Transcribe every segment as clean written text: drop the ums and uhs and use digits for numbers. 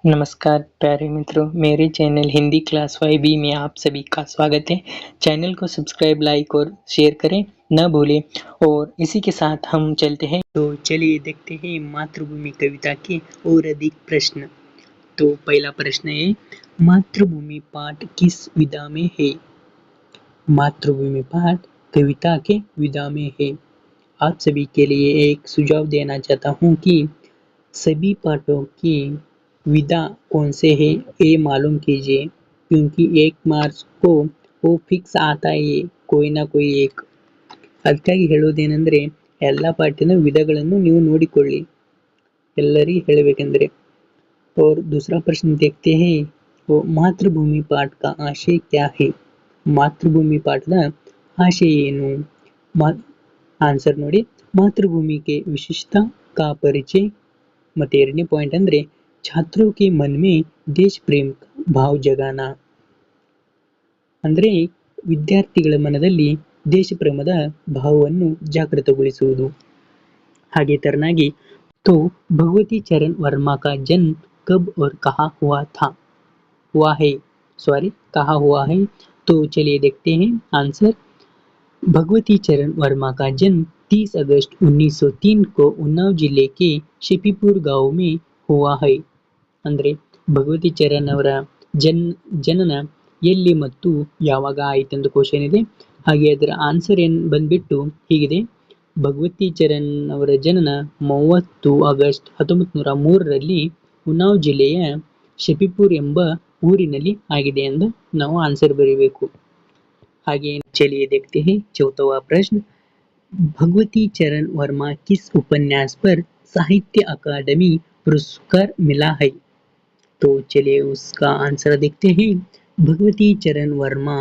नमस्कार प्यारे मित्रों, मेरे चैनल हिंदी क्लास 5B में आप सभी का स्वागत है। चैनल को सब्सक्राइब, लाइक और शेयर करें न भूलें। और इसी के साथ हम चलते हैं, तो चलिए देखते हैं मातृभूमि कविता के और अधिक प्रश्न। तो पहला प्रश्न है, मातृभूमि पाठ किस विधा में है? मातृभूमि पाठ कविता के विधा में है। आप सभी के लिए एक सुझाव देना चाहता हूँ कि सभी पाठों की विधा कौन से है ये मालूम कीजिए, क्योंकि 1 मार्च को वो फिक्स आता है कोई ना कोई एक. ಅದಕ್ಕಾಗಿ ಹೇಳೋದೇನೆಂದರೆ ಎಲ್ಲ ಪಾಠದ ವಿಧಗಳನ್ನು ನೀವು ನೋಡಿಕೊಳ್ಳಿ, ಎಲ್ಲರಿಗೂ ಹೇಳಬೇಕೆಂದರೆ. और दूसरा प्रश्न देखते हैं, वो मातृभूमि पाठ का आशय क्या है? मातृभूमि पाठದ ಆಶಯ ಏನು? ಆನ್ಸರ್ ನೋಡಿ, ಮಾತೃಭೂಮಿಗೆ ವಿಶಿಷ್ಟತಾ का परिचय. ಮತ್ತೆ ಎರಡನೇ ಪಾಯಿಂಟ್ ಅಂದ್ರೆ छात्रों के मन में देश प्रेम का भाव जगाना. ಅಂದ್ರೆ ವಿದ್ಯಾರ್ಥಿಗಳ ಮನದಲ್ಲಿ ದೇಶ ಪ್ರೇಮದ ಭಾವವನ್ನು ಜಾಗೃತಗೊಳಿಸುವುದು. ಹಾಗೆ ತರನಾಗಿ तो भगवती चरण वर्मा का जन्म कब और कहाँ हुआ है? तो चलिए देखते हैं आंसर. भगवती चरण वर्मा का जन्म 30 अगस्त 1903 को उन्नाव जिले के शिपीपुर गांव में हुआ है. ಅಂದ್ರೆ ಭಗವತಿ ಚರಣ್ ಅವರ ಜನನ ಎಲ್ಲಿ ಮತ್ತು ಯಾವಾಗ ಆಯಿತೆಂದು ಕ್ವಶನ್ ಇದೆ. ಹಾಗೆ ಅದರ ಆನ್ಸರ್ ಬಂದ್ಬಿಟ್ಟು ಹೀಗಿದೆ. ಭಗವತಿ ಚರಣ್ ಅವರ ಜನನ 30 ಆಗಸ್ಟ್ 1903ರಲ್ಲಿ ಉನ್ನಾವ್ ಜಿಲ್ಲೆಯ ಶಫಿಪುರ್ ಎಂಬ ಊರಿನಲ್ಲಿ ಆಗಿದೆ ಎಂದು ನಾವು ಆನ್ಸರ್ ಬರೀಬೇಕು. ಹಾಗೆ चलिए देखते हैं चौथा प्रश्न. भगवती चरण वर्मा किस उपन्यास पर साहित्य अकादमी पुरस्कार मिला है? तो चलिए उसका आंसर देखते हैं. भगवती चरण वर्मा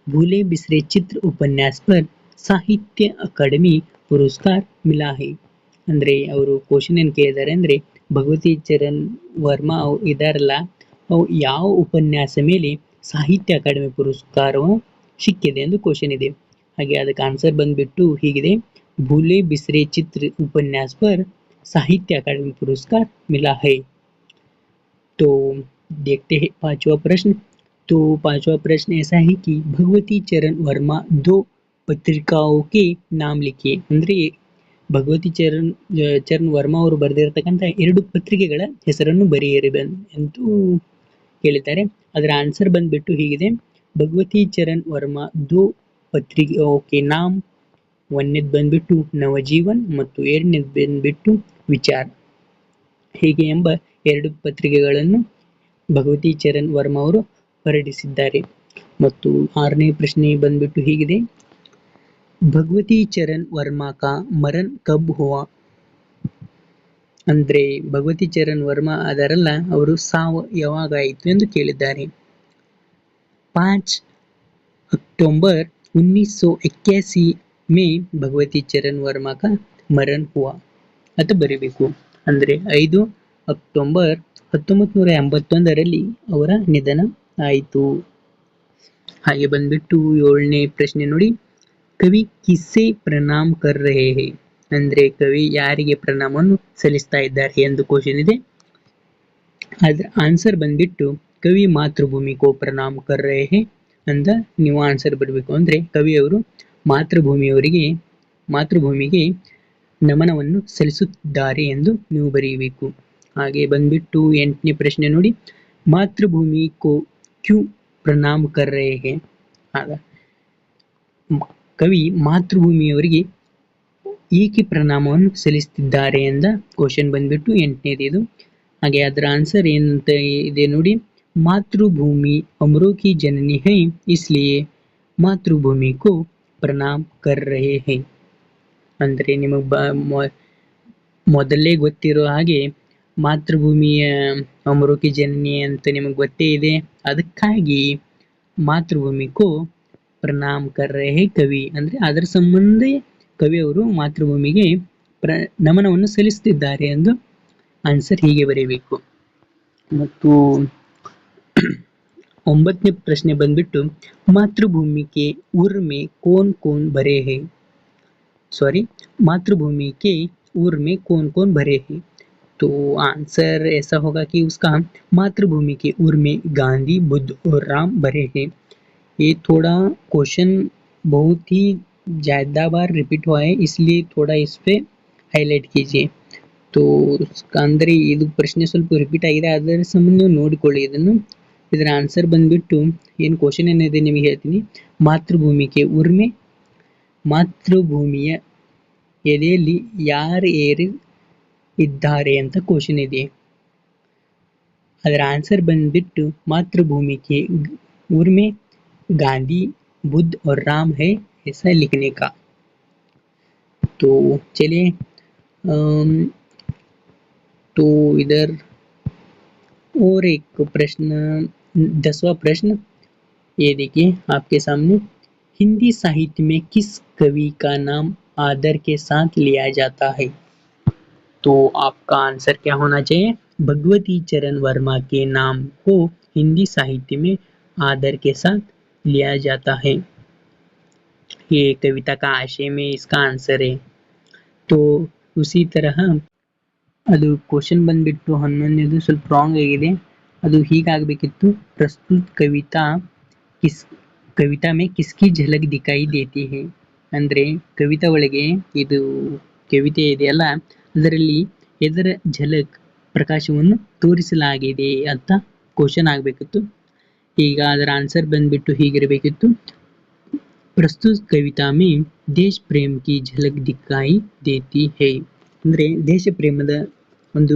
भूले बिसरे चित्र उपन्यास पर ಸಾಹಿತ್ಯ ಅಕಾಡೆಮಿ ಪುರಸ್ಕಾರ ಮಿಲಾ ಹೈ. ಅಂದ್ರೆ ಅವರು ಕ್ವಶನ್ ಏನ್ ಕೇಳಿದ್ದಾರೆ ಅಂದ್ರೆ ಭಗವತಿ ಚರಣ್ ವರ್ಮಾ ಇದಾರಲ್ಲ, ಅವು ಯಾವ ಉಪನ್ಯಾಸ ಮೇಲೆ ಸಾಹಿತ್ಯ ಅಕಾಡೆಮಿ ಪುರಸ್ಕಾರವು ಸಿಕ್ಕಿದೆ ಎಂದು ಕ್ವಶನ್ ಇದೆ. ಹಾಗೆ ಅದಕ್ಕೆ ಆನ್ಸರ್ ಬಂದ್ಬಿಟ್ಟು ಹೀಗಿದೆ. भूले बिसरे चित्र उपन्यास पर साहित्य अकादमी पुरस्कार मिला है. तो देखते हैं पांचवा प्रश्न. तो पांचवा प्रश्न ऐसा है कि भगवती चरण वर्मा 2 ಪತ್ರಿಕಾओं के नाम लिखिए. ಅಂದ್ರೆ ಭಗವತಿ ಚರಣ್ ವರ್ಮಾ ಅವರು ಬರೆದಿರತಕ್ಕಂಥ 2 ಪತ್ರಿಕೆಗಳ ಹೆಸರನ್ನು ಬರೆಯಿರಿ ಎಂದು ಹೇಳಿದ್ದಾರೆ. ಅದರ ಆನ್ಸರ್ ಬಂದ್ಬಿಟ್ಟು ಹೀಗಿದೆ. ಭಗವತಿ ಚರಣ್ ವರ್ಮಾ 2 ಪತ್ರಿಕೆओं के नाम. ಒಂದನೇದು ಬಂದ್ಬಿಟ್ಟು ನವಜೀವನ್ ಮತ್ತು ಎರಡನೇದು ಬಂದ್ಬಿಟ್ಟು ವಿಚಾರ. ಹೀಗೆ ಎಂಬ 2 ಪತ್ರಿಕೆಗಳನ್ನು ಭಗವತಿ ಚರಣ್ ವರ್ಮಾ ಅವರು ಹೊರಡಿಸಿದ್ದಾರೆ. ಮತ್ತು 6ನೇ ಪ್ರಶ್ನೆ ಬಂದ್ಬಿಟ್ಟು ಹೀಗಿದೆ. ಭಗವತಿ ಚರಣ್ ವರ್ಮಾ ಕಾ ಮರಣ ಕಬ್ ಹುವಾ? ಅಂದ್ರೆ ಭಗವತಿ ಚರಣ್ ವರ್ಮಾ ಅದರಲ್ಲ, ಅವರು ಸಾವು ಯಾವಾಗ ಆಯಿತು ಎಂದು ಕೇಳಿದ್ದಾರೆ. 5 अक्टूबर 1981 में ಭಗವತಿ ಚರಣ್ ವರ್ಮಾ ಕಾ ಮರಣ ಹುವಾ ಅಂತ ಬರೀಬೇಕು. ಅಂದ್ರೆ 5 ಅಕ್ಟೋಬರ್ 1981ರಲ್ಲಿ ಅವರ ನಿಧನ ಆಯಿತು. ಹಾಗೆ ಬಂದ್ಬಿಟ್ಟು 7ನೇ ಪ್ರಶ್ನೆ ನೋಡಿ. ಕವಿ ಕಿಸ್ಸೆ ಪ್ರಣಾಮ್ ಕರ್ ರಹೆ ಹೈ? ಅಂದ್ರೆ ಕವಿ ಯಾರಿಗೆ ಪ್ರಣಾಮವನ್ನು ಸಲ್ಲಿಸ್ತಾ ಇದ್ದಾರೆ ಎಂದು ಕ್ವಶನ್ ಇದೆ. ಅದರ ಆನ್ಸರ್ ಬಂದ್ಬಿಟ್ಟು ಕವಿ ಮಾತೃಭೂಮಿ ಕೋ ಪ್ರಣಾಮ್ ಕರ್ ರಹೆ ಹೈ ಅಂತ ನೀವು ಆನ್ಸರ್ ಬರಬೇಕು. ಅಂದ್ರೆ ಕವಿಯವರು ಮಾತೃಭೂಮಿಗೆ ನಮನವನ್ನು ಸಲ್ಲಿಸುತ್ತಿದ್ದಾರೆ ಎಂದು ನೀವು ಬರೆಯಬೇಕು. ಹಾಗೆ ಬಂದ್ಬಿಟ್ಟು 8ನೇ ಪ್ರಶ್ನೆ ನೋಡಿ. ಮಾತೃಭೂಮಿ ಕೋ ಕ್ಯೂ ಪ್ರಣಾಮ್ ಕರ್ ರಹೆ ಹೈ? ಆಗ ಕವಿ ಮಾತೃಭೂಮಿಯವರಿಗೆ ಏಕೆ ಪ್ರಣಾಮವನ್ನು ಸಲ್ಲಿಸುತ್ತಿದ್ದಾರೆ ಎಂದ ಕ್ವಶನ್ ಬಂದ್ಬಿಟ್ಟು 8ನೇದು. ಹಾಗೆ ಅದರ ಆನ್ಸರ್ ಏನಂತ ಇದೆ ನೋಡಿ. ಮಾತೃಭೂಮಿ ಅಮರೋ ಕಿ ಜನನಿ ಹೈ, ಇಸ್ಲಿಯೇ ಮಾತೃಭೂಮಿ ಕೋ ಪ್ರಣಾಮ್ ಕರ್ ರಹೆ ಹೈ. ಅಂದ್ರೆ ನಿಮಗೆ ಮೊದಲೇ ಗೊತ್ತಿರೋ ಹಾಗೆ ಮಾತೃಭೂಮಿಯ ಅಮರೋ ಕಿ ಜನನಿ ಅಂತ ನಿಮಗೆ ಗೊತ್ತೇ ಇದೆ. ಅದಕ್ಕಾಗಿ ಮಾತೃಭೂಮಿ ಕೋ ಪ್ರಣಾಮ್ ಕರ್ ರಹೆ ಹೈ ಕವಿ. ಅಂದ್ರೆ ಅದರ ಸಂಬಂಧ ಕವಿಯವರು ಮಾತೃಭೂಮಿಗೆ ನಮನವನ್ನು ಸಲ್ಲಿಸುತ್ತಿದ್ದಾರೆ ಎಂದು ಆನ್ಸರ್ ಹೀಗೆ ಬರೆಯಬೇಕು. ಮತ್ತು 9ನೇ ಪ್ರಶ್ನೆ ಬಂದ್ಬಿಟ್ಟು ಮಾತೃಭೂಮಿ ಕೆ ಊರ್ ಮೇ ಕೌನ್ ಕೌನ್ ಭರೆ ಹೈ? ಮಾತೃಭೂಮಿ ಕೆ ಊರ್ ಮೇ ಕೌನ್ ಕೌನ್ ಭರೆ ಹೈ? तो आंसर ऐसा होगा कि उसका मातृभूमि के उर में गांधी, बुद्ध और राम भरे हैं। ये थोड़ा क्वेश्चन बहुत ही ज़्यादा बार रिपीट हुआ है, इसलिए थोड़ा इस पे हाईलाइट कीजिए। तो ಅಂದರೆ ಇದು ಪ್ರಶ್ನೆ ಸ್ವಲ್ಪ ರಿಪೀಟ್ ಆಗಿದೆ, ಅದರ ಸಂಬಂಧ ನೋಡಿಕೊಳ್ಳಿ ಇದನ್ನು. ಇದರ ಆನ್ಸರ್ ಬಂದ್ಬಿಟ್ಟು ಏನು ಕ್ವಶನ್ ಏನಿದೆ ನಿಮಗೆ ಹೇಳ್ತೀನಿ. ಮಾತೃಭೂಮಿಗೆ ಉರ್ಮೆ, ಮಾತೃಭೂಮಿಯ ಎದೆಯಲ್ಲಿ ಯಾರು ಇದ್ದಾರೆ ಅಂತ ಕ್ವಶನ್ ಇದೆ. ಅದರ ಆನ್ಸರ್ ಬಂದ್ಬಿಟ್ಟು मातृभूमि उर्मे गांधी, बुद्ध और राम है, ऐसा लिखने का. तो चलिए तो इधर और एक प्रश्न, 10वां प्रश्न ये देखिए आपके सामने. हिंदी साहित्य में किस कवि का नाम आदर के साथ लिया जाता है? तो आपका आंसर क्या होना चाहिए? भगवती चरण वर्मा के नाम को हिंदी साहित्य में आदर के साथ लिया जाता है. ये कविता का आशय में इसका आंसर है. तो उसी तरह ಅದು ಕ್ವಶನ್ ಬಂದ್ಬಿಟ್ಟು 11ನೇದು ಸ್ವಲ್ಪ ರಾಂಗ್ ಆಗಿದೆ. ಅದು ಹೀಗಾಗಬೇಕಿತ್ತು. ಪ್ರಸ್ತುತ ಕವಿತಾ ಮೇ ಕಿಸ್ಕಿ ಝಲಕ್ ದಿಖಾಯಿ ದೇತಿ ಹೈ. ಅಂದರೆ ಕವಿತಾ ಒಳಗೆ ಇದು ಕವಿತೆ ಇದೆಯಲ್ಲ, ಅದರಲ್ಲಿ ಎದರ ಝಲಕ್ ಪ್ರಕಾಶವನ್ನು ತೋರಿಸಲಾಗಿದೆ ಅಂತ ಕ್ವಶನ್ ಆಗಬೇಕಿತ್ತು. ಈಗ ಅದರ ಆನ್ಸರ್ ಬಂದ್ಬಿಟ್ಟು ಹೀಗಿರಬೇಕಿತ್ತು. ಪ್ರಸ್ತುತ ಕವಿತಾ ಮೇ ದೇಶ ಪ್ರೇಮ ಕಿ ಝಲಕ್ ದಿಖಾಯಿ ದೇತಿ ಹೈ. ಅಂದರೆ ದೇಶ ಪ್ರೇಮದ ಒಂದು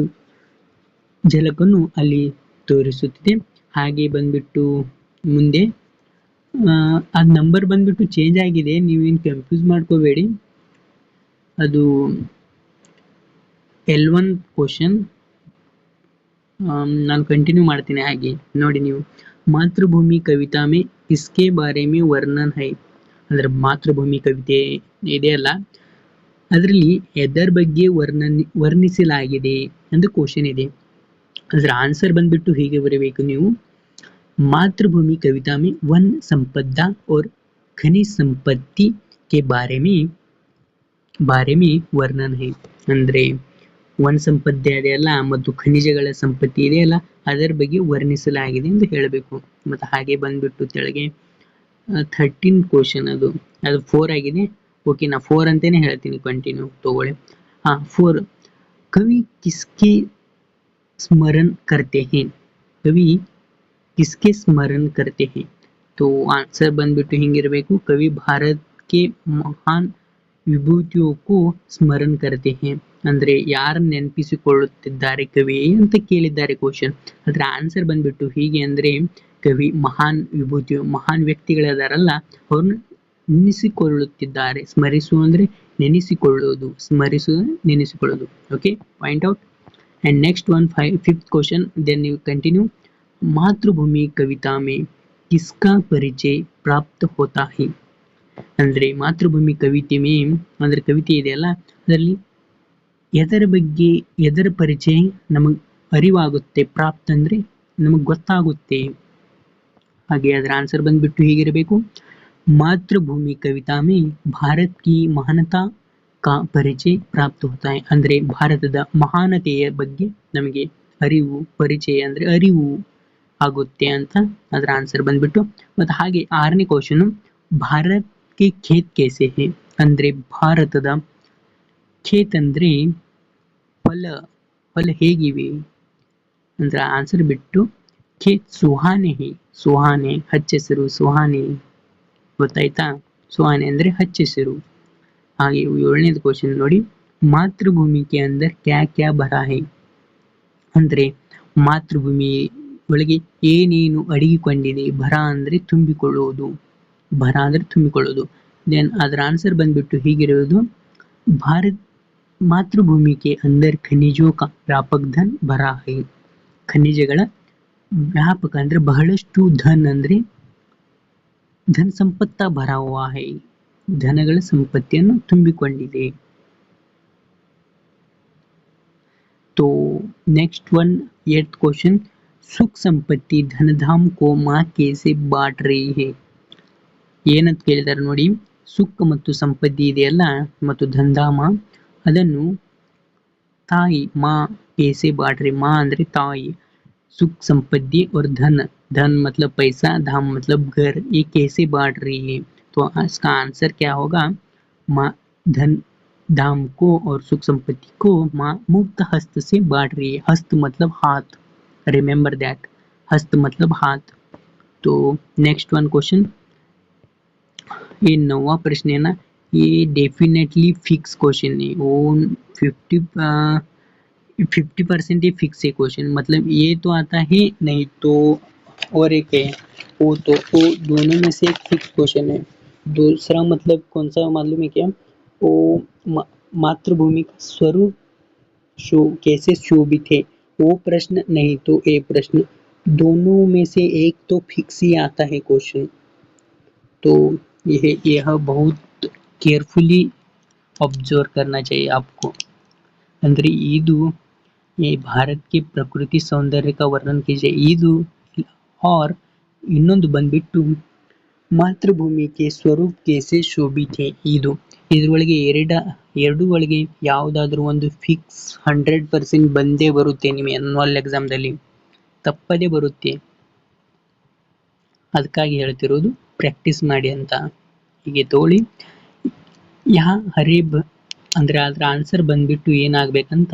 ಝಲಕನ್ನು ಅಲ್ಲಿ ತೋರಿಸುತ್ತಿದೆ. ಹಾಗೆ ಬಂದ್ಬಿಟ್ಟು ಮುಂದೆ ಆ ನಂಬರ್ ಬಂದ್ಬಿಟ್ಟು ಚೇಂಜ್ ಆಗಿದೆ, ನೀವೇನು ಕನ್ಫ್ಯೂಸ್ ಮಾಡ್ಕೋಬೇಡಿ. ಅದು L1 ಕ್ವಶನ್ ನಾನು ಕಂಟಿನ್ಯೂ ಮಾಡ್ತೀನಿ. ಹಾಗೆ ನೋಡಿ ನೀವು. ಮಾತೃಭೂಮಿ ಕವಿತಾ ಮೇ ಕಿಸ್ಕೆ ಬಾರೆ ಮೇ ವರ್ಣನ್ ಹೈ. ಅಂದರೆ ಮಾತೃಭೂಮಿ ಕವಿತೆ ಇದೆಯಲ್ಲ, ಅದರಲ್ಲಿ ಎದರ ಬಗ್ಗೆ ವರ್ಣಿಸಲಾಗಿದೆ ಎಂದು ಕ್ವಶನ್ ಇದೆ. ಅದರ ಆನ್ಸರ್ ಬಂದ್ಬಿಟ್ಟು ಹೀಗೆ ಬರಬೇಕು ನೀವು. मातृभूमि कविता में वन संपदा और खनिज संपत्ति के बारे में वर्णन है. ಅಂದರೆ ವನ ಸಂಪತ್ತು ಇದೆಯಲ್ಲ ಮತ್ತು ಖನಿಜಗಳ ಸಂಪತ್ತಿ ಇದೆಯಲ್ಲ, ಅದರ ಬಗ್ಗೆ ವರ್ಣಿಸಲಾಗಿದೆ ಎಂದು ಹೇಳಬೇಕು. ಮತ್ತು ಹಾಗೆ ಬಂದ್ಬಿಟ್ಟು ಕೆಳಗೆ 13 ಕ್ವಶನ್ ಅದು 4 ಆಗಿದೆ. ಓಕೆ, ನಾ 4 ಅಂತಾನೆ ಹೇಳ್ತೀನಿ, ಕಂಟಿನ್ಯೂ ತಗೊಳ್ಳಿ. 4 कवि किसके स्मरण करते हैं? कवि किसके स्मरण करते हैं? तो आंसर ಬಂದ್ಬಿಟ್ಟು ಹಿಂಗಿರಬೇಕು. कवि भारत के महान ವಿಭೂತಿಯೋ ಕೋ ಸ್ಮರಣ करते हैं. ಅಂದ್ರೆ ಯಾರು ನೆನಪಿಸಿಕೊಳ್ಳುತ್ತಿದ್ದಾರೆ ಕವಿ ಅಂತ ಕೇಳಿದ್ದಾರೆ ಕ್ವಶನ್. ಅದರ ಆನ್ಸರ್ ಬಂದ್ಬಿಟ್ಟು ಹೀಗೆ. ಅಂದ್ರೆ ಕವಿ ಮಹಾನ್ ವಿಭೂತಿಯೋ, ಮಹಾನ್ ವ್ಯಕ್ತಿಗಳಿದಾರಲ್ಲ, ಅವ್ರನ್ನ ನೆನೆಸಿಕೊಳ್ಳುತ್ತಿದ್ದಾರೆ. ಸ್ಮರಿಸುವ ಅಂದ್ರೆ ನೆನೆಸಿಕೊಳ್ಳೋದು, ಸ್ಮರಿಸುವ ನೆನೆಸಿಕೊಳ್ಳೋದು. Okay, point out. and next one 5th question, then you continue. मातृभूमि कविता में किसका परिचय प्राप्त होता है? ಅಂದ್ರೆ ಮಾತೃಭೂಮಿ ಕವಿತೆ ಅಂದ್ರೆ ಕವಿತೆ ಇದೆಯಲ್ಲ, ಅದರಲ್ಲಿ ಎದರ ಪರಿಚಯ ನಮಗೆ ಅರಿವಾಗುತ್ತೆ. ಪ್ರಾಪ್ತ ಅಂದ್ರೆ ನಮಗೆ ಗೊತ್ತಾಗುತ್ತೆ. ಹಾಗೆ ಅದರ ಆನ್ಸರ್ ಬಂದ್ಬಿಟ್ಟು ಹೀಗಿರಬೇಕು. मातृभूमि कविता में भारत की महानता का ಪರಿಚಯ ಪ್ರಾಪ್ತ होता है. ಅಂದ್ರೆ ಭಾರತದ ಮಹಾನತೆಯ ಬಗ್ಗೆ ನಮಗೆ ಪರಿಚಯ ಅಂದ್ರೆ ಅರಿವು ಆಗುತ್ತೆ ಅಂತ ಅದರ ಆನ್ಸರ್ ಬಂದ್ಬಿಟ್ಟು. ಮತ್ತು ಹಾಗೆ 6ನೇ question, Bharat K Khet ಕೈಸೆ high? ಅಂದ್ರೆ ಭಾರತದ ಖೇತ್ ಅಂದ್ರೆ ಹೊಲ ಹೇಗಿವೆ ಅಂದ್ರೆ ಆನ್ಸರ್ ಬಿಟ್ಟು ಖೇತ್ ಸುಹಾನೆ ಹೈ. ಸುಹಾನೆ ಹಚ್ಚೆಸರು, ಸುಹಾನೆ ಗೊತ್ತಾಯ್ತಾ? ಸುಹಾನೆ ಅಂದ್ರೆ ಹಚ್ಚೆಸರು. ಹಾಗೆ 7ನೇದು ಕ್ವಶನ್ ನೋಡಿ, ಮಾತೃಭೂಮಿ ಕೆ ಅಂದರ್ ಕ್ಯಾ ಕ್ಯಾ ಭರಾ ಹೈ? ಅಂದ್ರೆ ಮಾತೃಭೂಮಿ ಒಳಗೆ ಏನೇನು ಅಡಗಿಕೊಂಡಿದೆ. ಭರ ಅಂದ್ರೆ ತುಂಬಿಕೊಳ್ಳುವುದು, ಭರ ಅಂದ್ರೆ ತುಂಬಿಕೊಳ್ಳುವುದು. ದೆನ್ ಅದರ ಆನ್ಸರ್ ಬಂದ್ಬಿಟ್ಟು ಹೀಗಿರುವುದು. ಭಾರತ್ ಮಾತೃಭೂಮಿ ಕೆ ಅಂದರ್ ಖನಿಜೋ ಕಾ ವ್ಯಾಪಕ ಧನ್ ಭರಾ ಹೈ. ಖನಿಜಗಳ ವ್ಯಾಪಕ ಅಂದ್ರೆ ಬಹಳಷ್ಟು, ಧನ್ ಅಂದ್ರೆ ಧನ್ ಸಂಪತ್ತ ಭರಾ ಹುವಾ ಹೈ, ಧನಗಳ ಸಂಪತ್ತಿಯನ್ನು ತುಂಬಿಕೊಂಡಿದೆ. तो नेक्स्ट वन 8th क्वेश्चन, सुख संपत्ति धनधाम को माँ कैसे बांट रही है? ಏನಂತ ಕೇಳಿದಾರೆ ನೋಡಿ. ಸುಖ ಮತ್ತು ಸಂಪತ್ತಿ ಇದೆಯಲ್ಲ ಮತ್ತು ಧನಧಾಮ, ಅದನ್ನು ताई माँ कैसे बांट रही, माँ ಅಂದ್ರೆ ताई, सुख संपत्ति और धन, धन मतलब पैसा, धाम मतलब घर, ये कैसे बांट रही है। तो इसका आंसर क्या होगा, माँ धन धाम को और सुख संपत्ति को माँ मुक्त हस्त से बांट रही है। हस्त मतलब हाथ, रिमेंबर दैट, हस्त मतलब हाथ। तो नेक्स्ट वन क्वेश्चन, ये 9वां प्रश्न है ना, ये डेफिनेटली फिक्स क्वेश्चन है, वो 50% ही फिक्स है क्वेश्चन, मतलब ये तो आता है नहीं तो और एक है वो दोनों में से एक फिक्स क्वेश्चन है। दूसरा मतलब कौन सा मालूम है क्या, वो मातृभूमि का स्वरूप कैसे शोभित है, वो प्रश्न नहीं तो ये प्रश्न, दोनों में से एक तो फिक्स ही आता है क्वेश्चन। तो यह बहुत केयरफुली ऑब्जर्व करना चाहिए आपको। ಅಂದ್ರೆ ಇದು ये भारत के ಪ್ರಕೃತಿ ಸೌಂದರ್ಯ का वर्णन कीजिए ಇದು, और ಇನ್ನೊಂದು ಬಂದ್ಬಿಟ್ಟು ಮಾತೃಭೂಮಿ के स्वरूप कैसे ಶೋಭಿತ है ಇದು, ಇದ್ರೊಳಗೆ ಎರಡು ಒಳಗೆ ಯಾವುದಾದ್ರೂ ಒಂದು ಫಿಕ್ಸ್ 100% ಬಂದೇ ಬರುತ್ತೆ ನಿಮ್ಮ ಆನ್ಯುವಲ್ ಎಕ್ಸಾಮ್ದಲ್ಲಿ, ತಪ್ಪದೇ ಬರುತ್ತೆ, ಅದಕ್ಕಾಗಿ ಹೇಳ್ತಿರೋದು ಪ್ರಾಕ್ಟೀಸ್ ಮಾಡಿ ಅಂತ. ಹೀಗೆ ತಗೊಳ್ಳಿ, ಯಹ ಹರೇಬ್ ಅಂದ್ರೆ ಅದ್ರ ಆನ್ಸರ್ ಬಂದ್ಬಿಟ್ಟು ಏನಾಗ್ಬೇಕಂತ,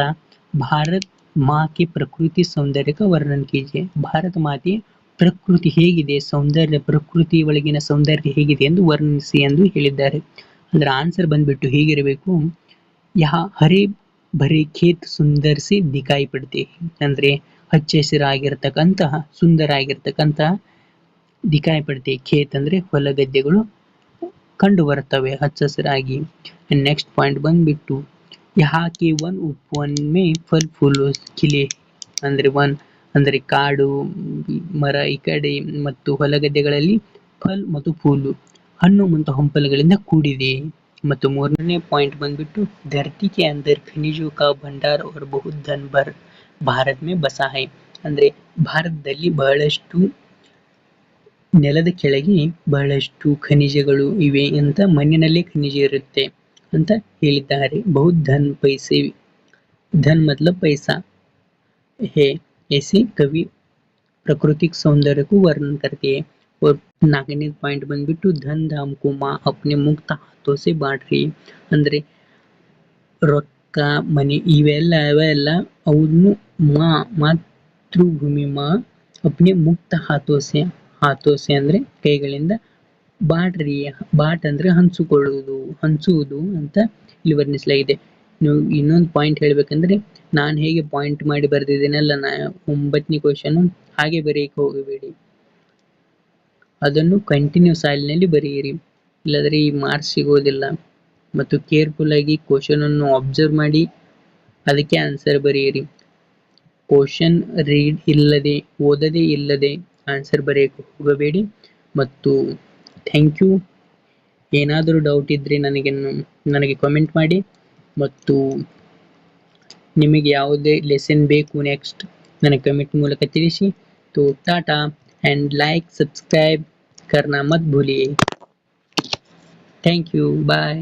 ಭಾರತ್ ಮಾँ के ಪ್ರಕೃತಿ ಸೌಂದರ್ಯ का वर्णन कीजिए, ಭಾರತ ಮಾತೆಯ ಪ್ರಕೃತಿ ಹೇಗಿದೆ, ಸೌಂದರ್ಯ ಪ್ರಕೃತಿ ಒಳಗಿನ ಸೌಂದರ್ಯ ಹೇಗಿದೆ ಎಂದು ವರ್ಣಿಸಿ ಎಂದು ಹೇಳಿದ್ದಾರೆ. ಅದರ ಆನ್ಸರ್ ಬಂದ್ಬಿಟ್ಟು ಹೇಗಿರಬೇಕು, ಯಹ ಹರೇ ಭರೇ ಖೇತ್ ಸುಂದರ್ ಸೆ ದಿಖಾಯಿ ಪಡ್ತೆ, ಅಂದ್ರೆ ಹಚ್ಚ ಹಸಿರಾಗಿರ್ತಕ್ಕಂತಹ ಸುಂದರ ಆಗಿರ್ತಕ್ಕಂತಹ ದಿಖಾಯಿ ಪಡ್ತೆ, ಖೇತ್ ಅಂದ್ರೆ ಹೊಲ ಗದ್ದೆಗಳು ಕಂಡು ಬರ್ತವೆ ಹಚ್ಚ ಹಸಿರಾಗಿ. ನೆಕ್ಸ್ಟ್ ಪಾಯಿಂಟ್ ಬಂದ್ಬಿಟ್ಟು यहाँ के वन उपवन में फल फूल खिले, ಅಂದ್ರೆ ವನ್ ಅಂದರೆ ಕಾಡು ಮರ ಈ ಕಡೆ ಮತ್ತು ಹೊಲಗದ್ದೆಗಳಲ್ಲಿ ಫಲ್ ಮತ್ತು ಫೂಲು ಹಣ್ಣು ಮತ್ತು ಹಂಪಲುಗಳಿಂದ ಕೂಡಿದೆ. ಮತ್ತು ಮೂರನೇ ಪಾಯಿಂಟ್ ಬಂದ್ಬಿಟ್ಟು ಧರ್ತಿ ಕೆ ಅಂದರ್ ಖನಿಜೋ ಕಾ ಭಂಡಾರ और बहुत धन भर भारत में बसा है, ಅಂದ್ರೆ ಭಾರತದಲ್ಲಿ ಬಹಳಷ್ಟು ನೆಲದ ಕೆಳಗೆ ಬಹಳಷ್ಟು ಖನಿಜಗಳು ಇವೆ ಅಂತ, ಮಣ್ಣಿನಲ್ಲೇ ಖನಿಜ ಇರುತ್ತೆ ಅಂತ ಹೇಳಿದ್ದಾರೆ. बहुत धन पैसे, धन मतलब पैसा है, ऐसे कवि प्राकृतिक सौंदर्य को वर्णन करते हैं. और 4ನೇ ಪಾಯಿಂಟ್ ಬಂದ್ಬಿಟ್ಟು धन धाम को माँ अपने मुक्त हाथों से बांट रही है, ಅಂದ್ರೆ ರೊಕ್ಕ ಮನಿ ಇವೆಲ್ಲ ಅವನು ಮಾತೃಭೂಮಿ ಮಾ अपने मुक्त हाथों से ಅಂದ್ರೆ ಕೈಗಳಿಂದ ಬಾಂಟ್ ರही है, ಬಾಟ್ ಅಂದ್ರೆ ಹಂಚುವುದು ಅಂತ ಇಲ್ಲಿ ವರ್ಣಿಸಲಾಗಿದೆ. ನೀವು ಇನ್ನೊಂದು ಪಾಯಿಂಟ್ ಹೇಳ್ಬೇಕಂದ್ರೆ, ನಾನು ಹೇಗೆ ಪಾಯಿಂಟ್ ಮಾಡಿ ಬರ್ದಿದ್ದೀನಲ್ಲ 9ನೇ ಕ್ವೆಶ್ಚನ್, ಹಾಗೆ ಬರೆಯಕ್ಕೆ ಹೋಗಬೇಡಿ, ಅದನ್ನು ಕಂಟಿನ್ಯೂ ಸಾಲಿನಲ್ಲಿ ಬರೆಯಿರಿ, ಇಲ್ಲದ್ರೆ ಈ ಮಾರ್ಕ್ಸ್ ಸಿಗೋದಿಲ್ಲ. ಮತ್ತು ಕೇರ್ಫುಲ್ ಆಗಿ ಕ್ವೆಶ್ಚನ್ ಅನ್ನು ಅಬ್ಸರ್ವ್ ಮಾಡಿ ಅದಕ್ಕೆ ಆನ್ಸರ್ ಬರೆಯಿರಿ. ಕ್ವೆಶ್ಚನ್ ರೀಡ್ ಇಲ್ಲದೆ, ಓದದೇ ಇಲ್ಲದೆ ಆನ್ಸರ್ ಬರೆಯಕ್ಕೆ ಹೋಗಬೇಡಿ. ಮತ್ತು ಥ್ಯಾಂಕ್ ಯು. ಏನಾದರೂ ಡೌಟ್ ಇದ್ದರೆ ನನಗೆ ಕಾಮೆಂಟ್ ಮಾಡಿ, ಮತ್ತು ನಿಮಗೆ ಯಾವುದೇ ಲೆಸನ್ ಬೇಕು ನೆಕ್ಸ್ಟ್ ನನಗೆ ಕಮೆಂಟ್ ಮೂಲಕ ತಿಳಿಸಿ. तो टाटा एंड लाइक सब्सक्राइब करना मत भूलिए. Thank you, bye.